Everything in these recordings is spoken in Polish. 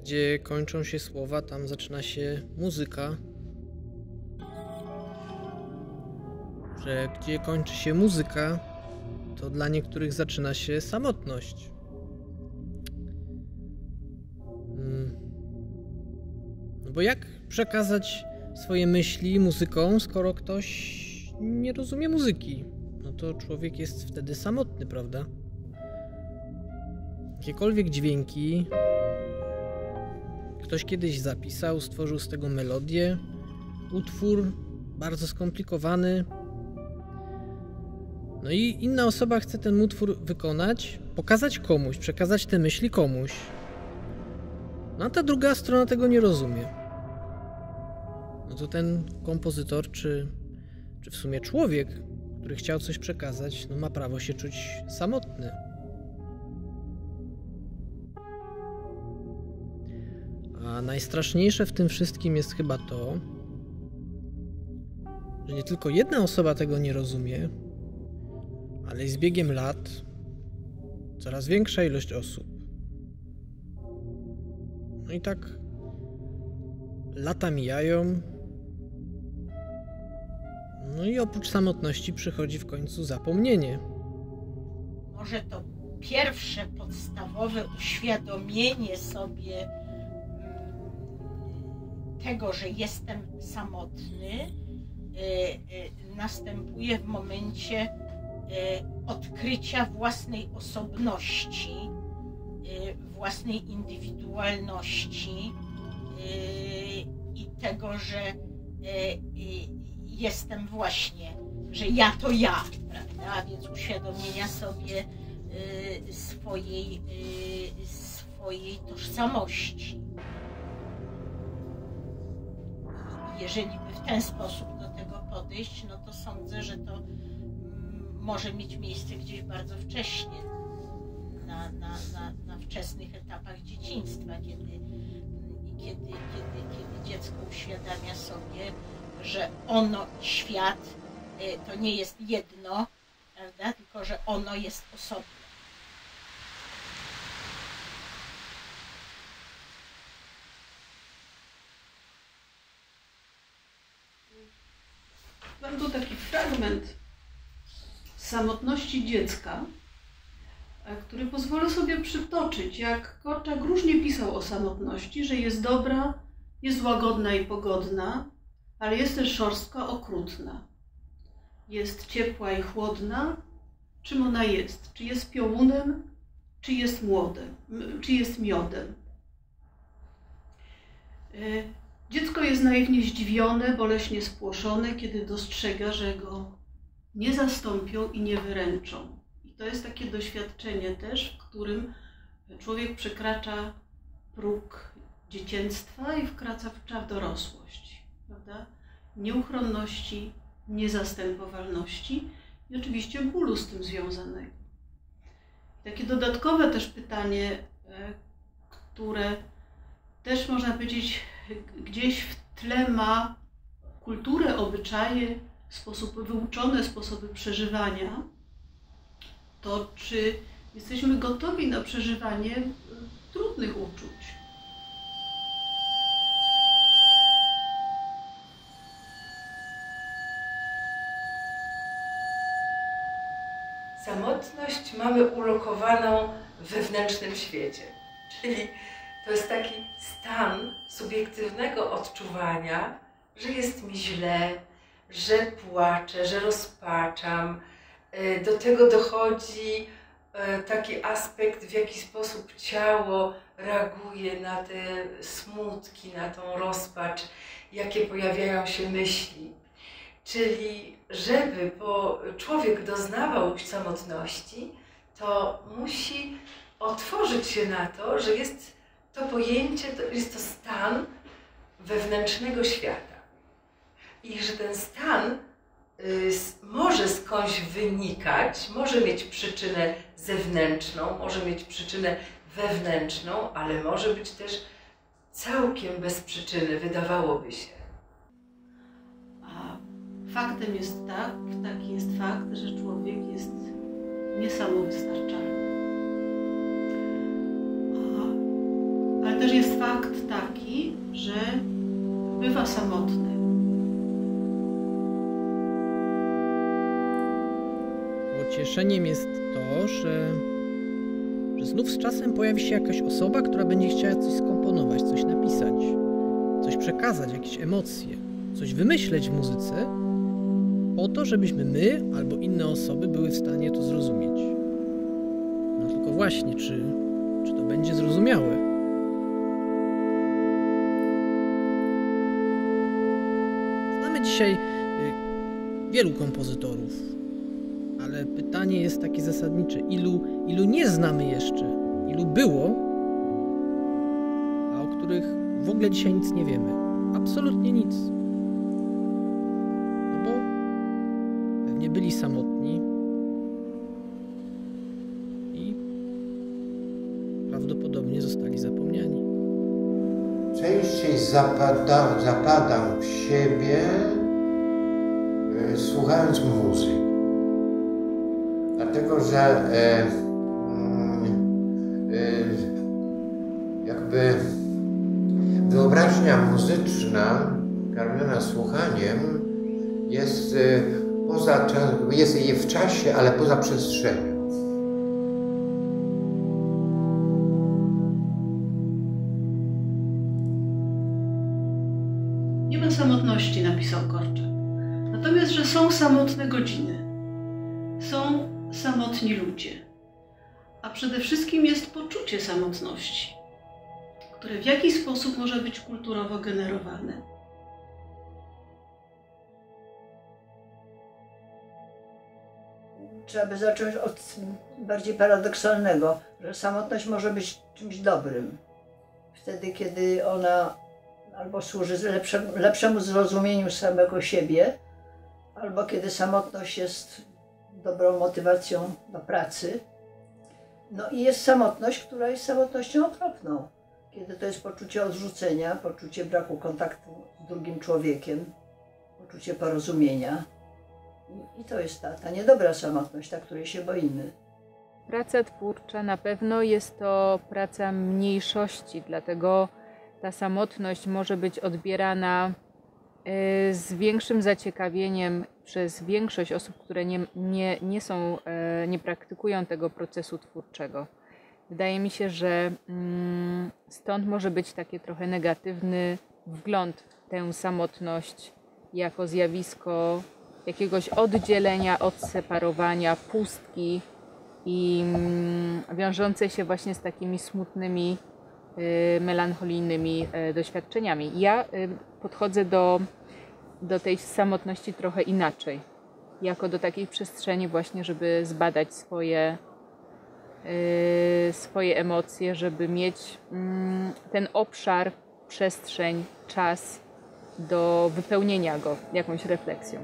Gdzie kończą się słowa, tam zaczyna się muzyka. Że gdzie kończy się muzyka, to dla niektórych zaczyna się samotność. No bo jak przekazać swoje myśli muzyką, skoro ktoś nie rozumie muzyki? No to człowiek jest wtedy samotny, prawda? Jakiekolwiek dźwięki ktoś kiedyś zapisał, stworzył z tego melodię, utwór bardzo skomplikowany. No i inna osoba chce ten utwór wykonać, pokazać komuś, przekazać te myśli komuś. No a ta druga strona tego nie rozumie. No to ten kompozytor, czy w sumie człowiek, który chciał coś przekazać, no ma prawo się czuć samotny. A najstraszniejsze w tym wszystkim jest chyba to, że nie tylko jedna osoba tego nie rozumie, ale z biegiem lat coraz większa ilość osób. No i tak lata mijają, no i oprócz samotności przychodzi w końcu zapomnienie. Może to pierwsze podstawowe uświadomienie sobie tego, że jestem samotny, następuje w momencie odkrycia własnej osobności, własnej indywidualności i tego, że jestem właśnie, że ja to ja, prawda? A więc uświadomienia sobie swojej tożsamości. Jeżeli by w ten sposób do tego podejść, no to sądzę, że to może mieć miejsce gdzieś bardzo wcześnie, na wczesnych etapach dzieciństwa, kiedy dziecko uświadamia sobie, że ono i świat to nie jest jedno, prawda? Tylko że ono jest osobne. Mam tu taki fragment samotności dziecka, który pozwolę sobie przytoczyć, jak Korczak różnie pisał o samotności, że jest dobra, jest łagodna i pogodna, ale jest też szorstka, okrutna. Jest ciepła i chłodna. Czym ona jest? Czy jest piołunem, czy jest młodem, czy jest miodem? Dziecko jest naiwnie zdziwione, boleśnie spłoszone, kiedy dostrzega, że go nie zastąpią i nie wyręczą. I to jest takie doświadczenie też, w którym człowiek przekracza próg dzieciństwa i wkracza w dorosłość, prawda? Nieuchronności, niezastępowalności i oczywiście bólu z tym związanego. Takie dodatkowe też pytanie, które też można powiedzieć gdzieś w tle ma kulturę, obyczaje, wyuczone sposoby przeżywania, to czy jesteśmy gotowi na przeżywanie trudnych uczuć? Samotność mamy ulokowaną w wewnętrznym świecie, czyli to jest taki stan subiektywnego odczuwania, że jest mi źle, że płaczę, że rozpaczam. Do tego dochodzi taki aspekt, w jaki sposób ciało reaguje na te smutki, na tą rozpacz, jakie pojawiają się myśli. Czyli żeby człowiek doznawał samotności, to musi otworzyć się na to, że jest to pojęcie, jest to stan wewnętrznego świata. I że ten stan może skądś wynikać, może mieć przyczynę zewnętrzną, może mieć przyczynę wewnętrzną, ale może być też całkiem bez przyczyny, wydawałoby się. A faktem jest taki jest fakt, że człowiek jest niesamowystarczalny. Ale też też jest fakt taki, że bywa samotny. Pocieszeniem jest to, że znów z czasem pojawi się jakaś osoba, która będzie chciała coś skomponować, coś napisać, coś przekazać, jakieś emocje, coś wymyśleć w muzyce, po to, żebyśmy my albo inne osoby były w stanie to zrozumieć. No tylko właśnie, czy to będzie zrozumiałe? Znamy dzisiaj wielu kompozytorów, ale pytanie jest takie zasadnicze. Ilu nie znamy jeszcze? Ilu było, a o których w ogóle dzisiaj nic nie wiemy? Absolutnie nic. No bo pewnie byli samotni i prawdopodobnie zostali zapomniani. Częściej zapadam w siebie, słuchając muzyki. Dlatego, że jakby wyobraźnia muzyczna karmiona słuchaniem jest w czasie, ale poza przestrzenią. Nie ma samotności, napisał Korczak. Natomiast, że są samotne godziny. Są samotni ludzie. A przede wszystkim jest poczucie samotności, które w jakiś sposób może być kulturowo generowane. Trzeba by zacząć od bardziej paradoksalnego, że samotność może być czymś dobrym. Wtedy, kiedy ona albo służy lepszemu zrozumieniu samego siebie, albo kiedy samotność jest dobrą motywacją do pracy. No i jest samotność, która jest samotnością okropną. Kiedy to jest poczucie odrzucenia, poczucie braku kontaktu z drugim człowiekiem, poczucie porozumienia. I to jest ta niedobra samotność, ta, której się boimy. Praca twórcza na pewno jest to praca mniejszości, dlatego ta samotność może być odbierana z większym zaciekawieniem przez większość osób, które nie praktykują tego procesu twórczego. Wydaje mi się, że stąd może być taki trochę negatywny wgląd w tę samotność jako zjawisko jakiegoś oddzielenia, odseparowania, pustki i wiążące się właśnie z takimi smutnymi, melancholijnymi doświadczeniami. Ja podchodzę do tej samotności trochę inaczej, jako do takiej przestrzeni właśnie, żeby zbadać swoje emocje, żeby mieć ten obszar, przestrzeń, czas do wypełnienia go jakąś refleksją.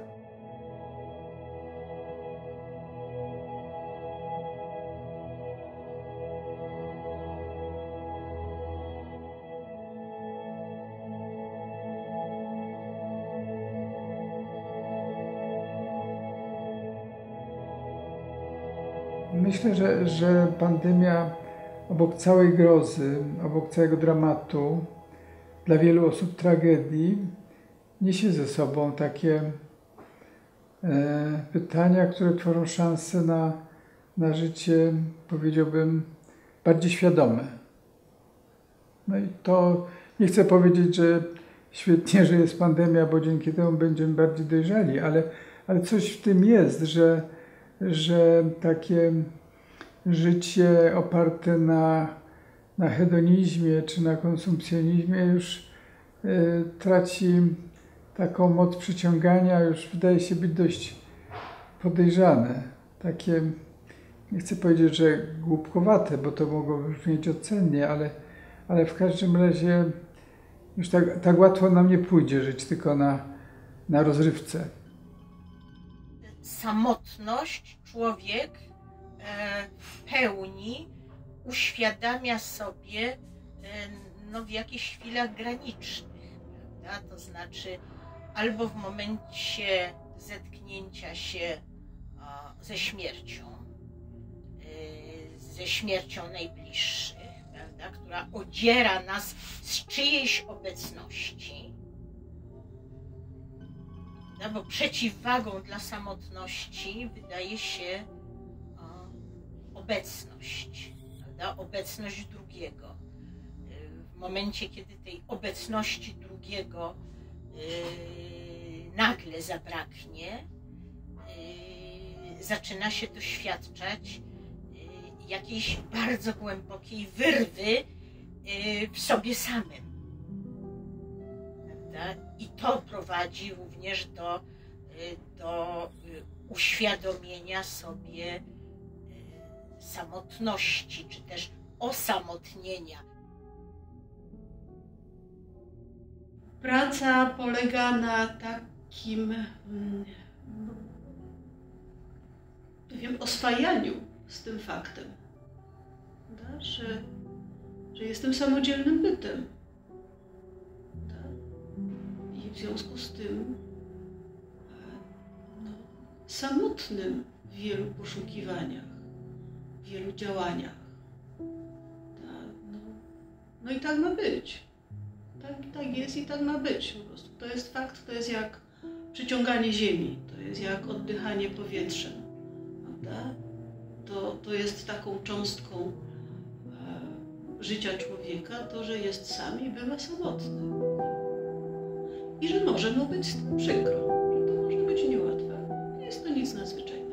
Myślę, że pandemia obok całej grozy, obok całego dramatu, dla wielu osób tragedii, niesie ze sobą takie pytania, które tworzą szansę na życie, powiedziałbym, bardziej świadome. No i to nie chcę powiedzieć, że świetnie, że jest pandemia, bo dzięki temu będziemy bardziej dojrzali, ale coś w tym jest, że takie życie oparte na hedonizmie czy na konsumpcjonizmie już traci taką moc przyciągania, już wydaje się być dość podejrzane. Takie, nie chcę powiedzieć, że głupkowate, bo to mogło brzmieć ocennie, ale w każdym razie już tak łatwo nam nie pójdzie żyć tylko na rozrywce. Samotność człowiek w pełni uświadamia sobie w jakichś chwilach granicznych, prawda? To znaczy albo w momencie zetknięcia się ze śmiercią najbliższych, prawda? prawda, która odziera nas z czyjejś obecności, prawda, bo przeciwwagą dla samotności wydaje się obecność, prawda, obecność drugiego. W momencie, kiedy tej obecności drugiego nagle zabraknie, zaczyna się doświadczać jakiejś bardzo głębokiej wyrwy w sobie samym. Prawda? I to prowadzi również do uświadomienia sobie samotności, czy też osamotnienia. Praca polega na takim, nie wiem, oswajaniu z tym faktem, prawda? Że jestem samodzielnym bytem. Prawda? I w związku z tym samotnym w wielu poszukiwaniach, w wielu działaniach. Tak? No i tak ma być. Tak jest i tak ma być. Po prostu to jest fakt, to jest jak przyciąganie ziemi, to jest jak oddychanie powietrzem. Prawda? To jest taką cząstką życia człowieka, to, że jest sam i bywa samotny. I że może mu być przykro, że to może być niełatwe. Nie jest to nic nadzwyczajnego.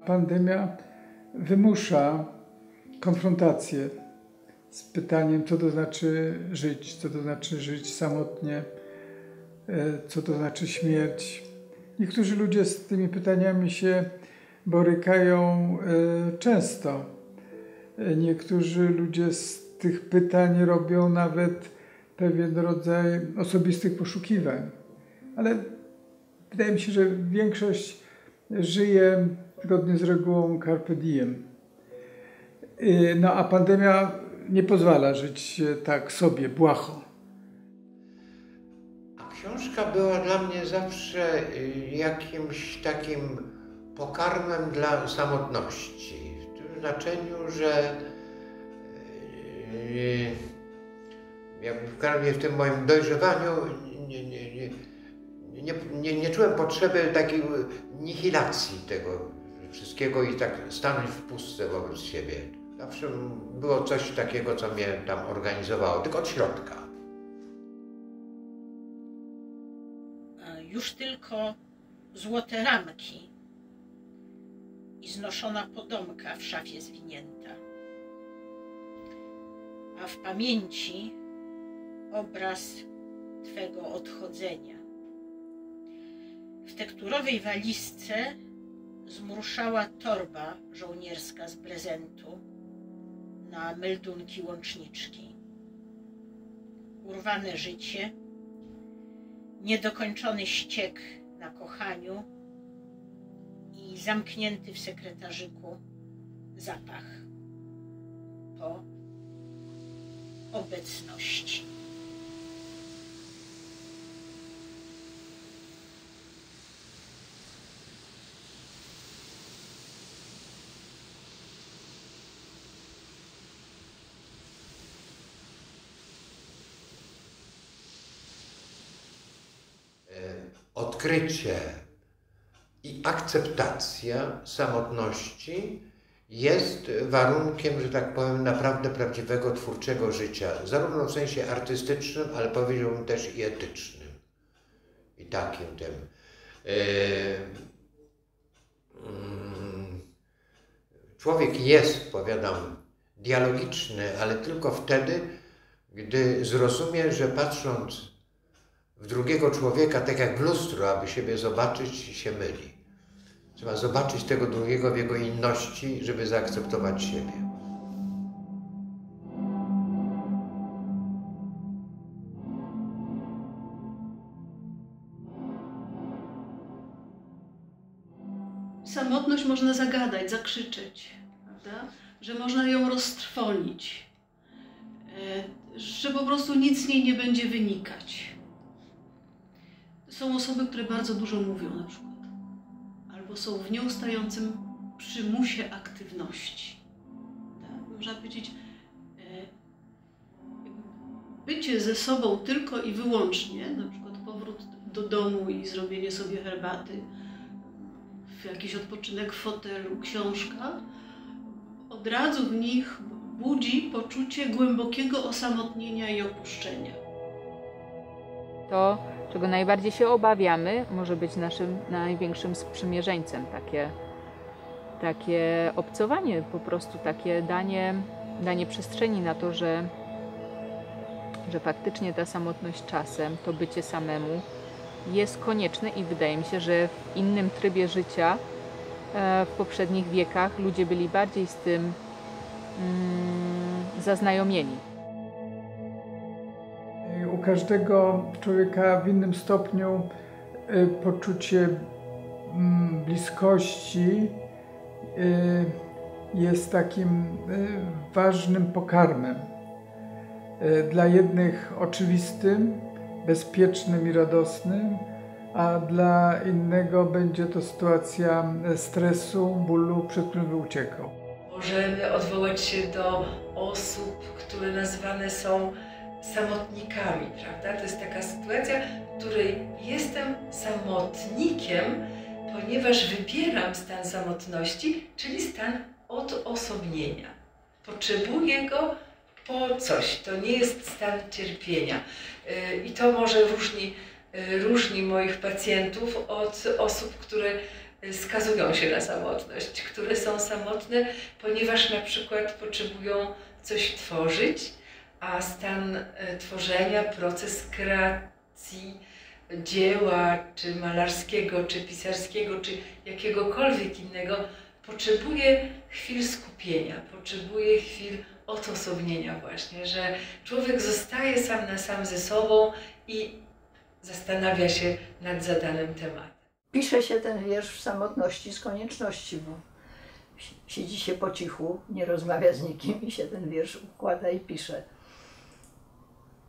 Pandemia wymusza konfrontację z pytaniem, co to znaczy żyć samotnie, co to znaczy śmierć. Niektórzy ludzie z tymi pytaniami się borykają często. Niektórzy ludzie z tych pytań robią nawet pewien rodzaj osobistych poszukiwań. Ale wydaje mi się, że większość żyje zgodnie z regułą carpe diem. No a pandemia nie pozwala żyć tak sobie, błaho. A książka była dla mnie zawsze jakimś takim pokarmem dla samotności. W tym znaczeniu, że jakby w tym moim dojrzewaniu nie czułem potrzeby takiej nihilacji tego wszystkiego i tak stanąć w pustce wobec siebie. Zawsze było coś takiego, co mnie tam organizowało, tylko od środka. Już tylko złote ramki i znoszona podomka w szafie zwinięta, a w pamięci obraz Twego odchodzenia. W tekturowej walizce zmruszała torba żołnierska z prezentu na meldunki łączniczki. Urwane życie, niedokończony ściek na kochaniu i zamknięty w sekretarzyku zapach po obecności. Odkrycie i akceptacja samotności jest warunkiem, że tak powiem, naprawdę prawdziwego, twórczego życia. Zarówno w sensie artystycznym, ale powiedziałbym też i etycznym. I takim tym. Człowiek jest, powiadam, dialogiczny, ale tylko wtedy, gdy zrozumie, że patrząc w drugiego człowieka, tak jak w lustro, aby siebie zobaczyć, się myli. Trzeba zobaczyć tego drugiego w jego inności, żeby zaakceptować siebie. samotność można zagadać, zakrzyczeć, prawda? Że można ją roztrwonić, że po prostu nic z niej nie będzie wynikać. Są osoby, które bardzo dużo mówią na przykład, albo są w nieustającym przymusie aktywności. Tak? Można powiedzieć, bycie ze sobą tylko i wyłącznie, na przykład powrót do domu i zrobienie sobie herbaty, jakiś odpoczynek w fotelu, książka, od razu w nich budzi poczucie głębokiego osamotnienia i opuszczenia. To, czego najbardziej się obawiamy, może być naszym największym sprzymierzeńcem. Takie obcowanie, po prostu takie danie przestrzeni na to, że faktycznie ta samotność czasem, to bycie samemu jest konieczne i wydaje mi się, że w innym trybie życia w poprzednich wiekach ludzie byli bardziej z tym zaznajomieni. U każdego człowieka w innym stopniu poczucie bliskości jest takim ważnym pokarmem. Dla jednych oczywistym, bezpiecznym i radosnym, a dla innego będzie to sytuacja stresu, bólu, przed którym by uciekał. Możemy odwołać się do osób, które nazywane są samotnikami, prawda? To jest taka sytuacja, w której jestem samotnikiem, ponieważ wybieram stan samotności, czyli stan odosobnienia. Potrzebuję go po coś. To nie jest stan cierpienia. I to może różni moich pacjentów od osób, które skazują się na samotność, które są samotne, ponieważ na przykład potrzebują coś tworzyć, a stan tworzenia, proces kreacji dzieła, czy malarskiego, czy pisarskiego, czy jakiegokolwiek innego, potrzebuje chwil skupienia, potrzebuje chwil odosobnienia właśnie, że człowiek zostaje sam na sam ze sobą i zastanawia się nad zadanym tematem. Pisze się ten wiersz w samotności z konieczności, bo siedzi się po cichu, nie rozmawia z nikim i się ten wiersz układa i pisze.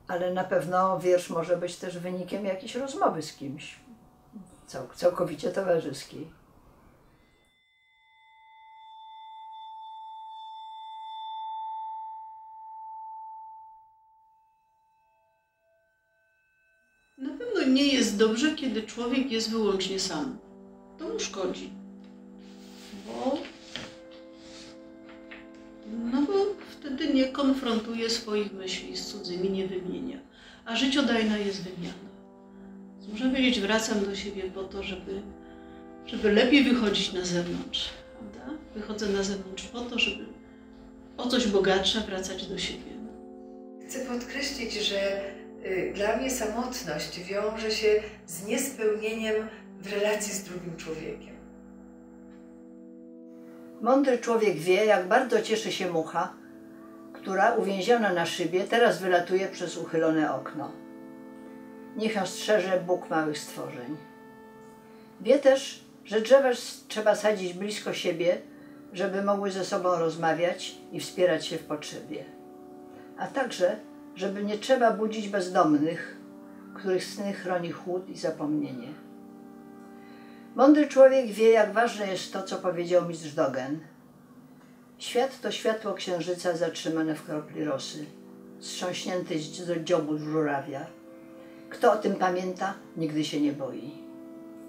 Ale na pewno wiersz może być też wynikiem jakiejś rozmowy z kimś, całkowicie towarzyskiej. Na pewno nie jest dobrze, kiedy człowiek jest wyłącznie sam. To mu szkodzi. Bo wtedy nie konfrontuje swoich myśli z cudzymi, nie wymienia. A życiodajna jest wymiana. Można powiedzieć, wracam do siebie po to, żeby lepiej wychodzić na zewnątrz. Prawda? Wychodzę na zewnątrz po to, żeby o coś bogatsza wracać do siebie. Chcę podkreślić, że dla mnie samotność wiąże się z niespełnieniem w relacji z drugim człowiekiem. Mądry człowiek wie, jak bardzo cieszy się mucha, która uwięziona na szybie teraz wylatuje przez uchylone okno. Niech ją strzeże Bóg małych stworzeń. Wie też, że drzewa trzeba sadzić blisko siebie, żeby mogły ze sobą rozmawiać i wspierać się w potrzebie. A także, żeby nie trzeba budzić bezdomnych, których sny chroni chłód i zapomnienie. Mądry człowiek wie, jak ważne jest to, co powiedział mistrz Dogen. Świat to światło księżyca zatrzymane w kropli rosy, wstrząśnięty z dziobu żurawia. Kto o tym pamięta, nigdy się nie boi.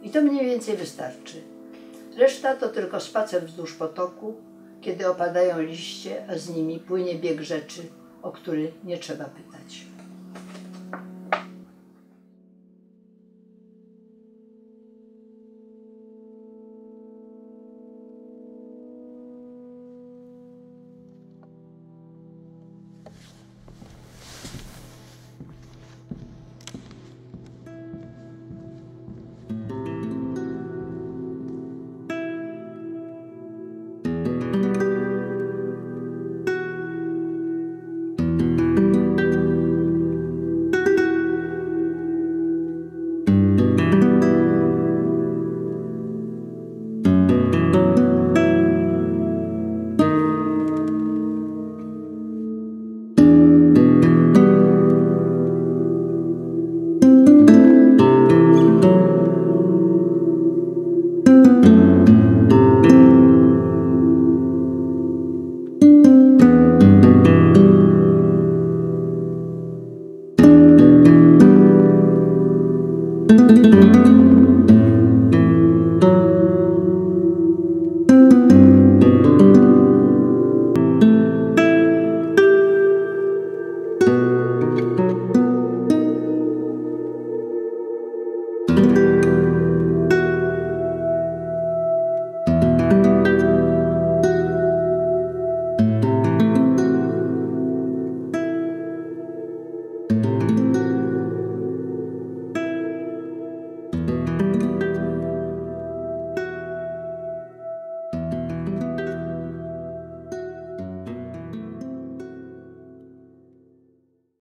I to mniej więcej wystarczy. Reszta to tylko spacer wzdłuż potoku, kiedy opadają liście, a z nimi płynie bieg rzeczy, o który nie trzeba pytać.